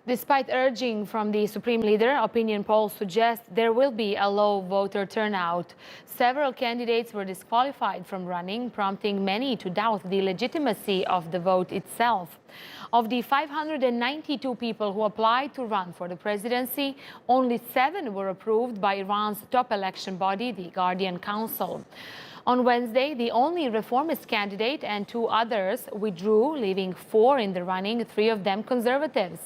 Despite urging from the Supreme Leader, opinion polls suggest there will be a low voter turnout. Several candidates were disqualified from running, prompting many to doubt the legitimacy of the vote itself. Of the 592 people who applied to run for the presidency, only 7 were approved by Iran's top election body, the Guardian Council. On Wednesday, the only reformist candidate and 2 others withdrew, leaving 4 in the running, 3 of them conservatives.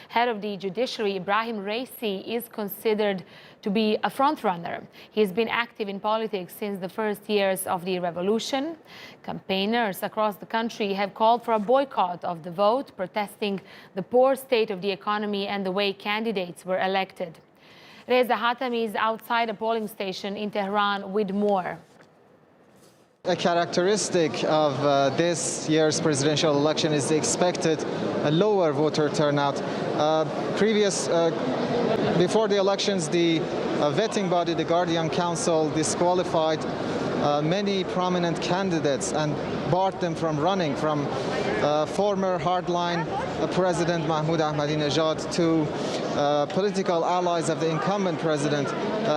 Head of the judiciary, Ibrahim Raisi, is considered to be a frontrunner. He has been active in politics since the first years of the revolution. Campaigners across the country have called for a boycott of the vote, protesting the poor state of the economy and the way candidates were elected. Reza Hatami is outside a polling station in Tehran with more. A characteristic of this year's presidential election is the expected lower voter turnout. Before the elections, the vetting body, the Guardian Council, disqualified many prominent candidates and barred them from running, from former hardline President Mahmoud Ahmadinejad to political allies of the incumbent president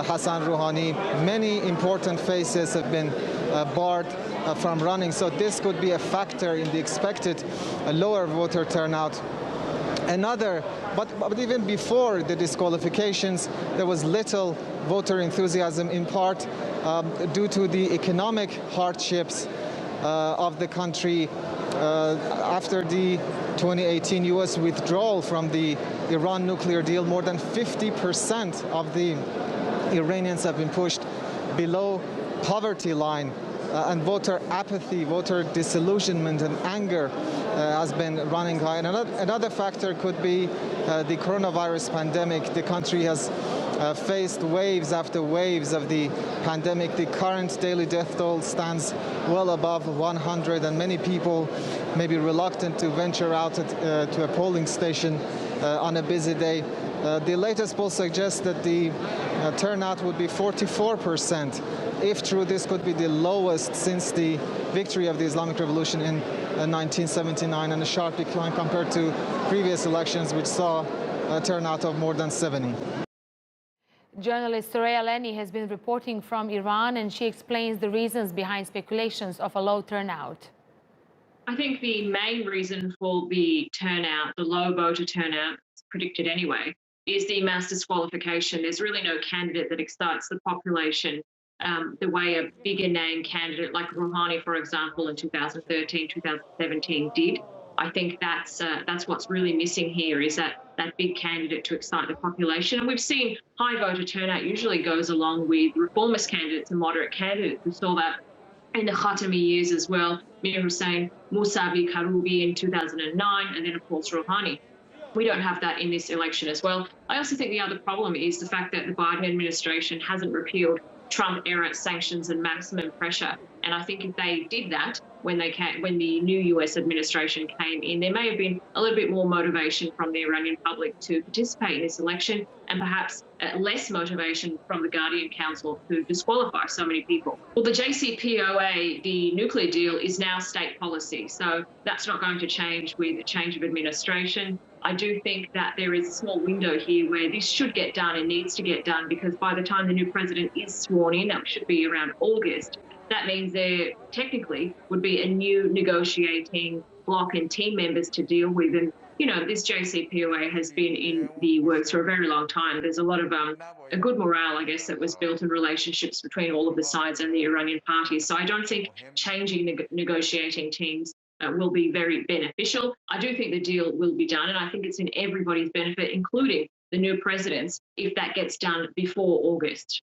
Hassan Rouhani. Many important faces have been barred from running, so this could be a factor in the expected lower voter turnout. But even before the disqualifications, there was little voter enthusiasm, in part due to the economic hardships of the country after the 2018 U.S. withdrawal from the Iran nuclear deal. More than 50% of the Iranians have been pushed below poverty line, and voter apathy, voter disillusionment and anger has been running high. And another factor could be the coronavirus pandemic. The country has faced waves after waves of the pandemic. The current daily death toll stands well above 100, and many people may be reluctant to venture out to a polling station on a busy day. The latest poll suggests that the turnout would be 44%. If true, this could be the lowest since the victory of the Islamic Revolution in 1979, and a sharp decline compared to previous elections, which saw a turnout of more than 70. Journalist Soraya Leni has been reporting from Iran, and she explains the reasons behind speculations of a low turnout. I think the main reason for the turnout, the low voter turnout, predicted anyway, is the mass disqualification. There's really no candidate that excites the population the way a bigger name candidate like Rouhani, for example, in 2013, 2017 did. I think that's what's really missing here, is that big candidate to excite the population. And we've seen high voter turnout usually goes along with reformist candidates and moderate candidates. We saw that in the Khatami years as well. Mir Hussein, Mousavi, Karoubi in 2009, and then of course Rouhani. We don't have that in this election as well. I also think the other problem is the fact that the Biden administration hasn't repealed Trump-era sanctions and maximum pressure. And I think if they did that when the new US administration came in, there may have been a little bit more motivation from the Iranian public to participate in this election, and perhaps less motivation from the Guardian Council to disqualify so many people. Well, the JCPOA, the nuclear deal, is now state policy, so that's not going to change with a change of administration. I do think that there is a small window here where this should get done and needs to get done, because by the time the new president is sworn in, that should be around August, that means there technically would be a new negotiating bloc and team members to deal with. And, you know, this JCPOA has been in the works for a very long time. There's a lot of a good morale, I guess, that was built in relationships between all of the sides and the Iranian parties. So I don't think changing negotiating teams will be very beneficial. I do think the deal will be done, and I think it's in everybody's benefit, including the new presidents, if that gets done before August.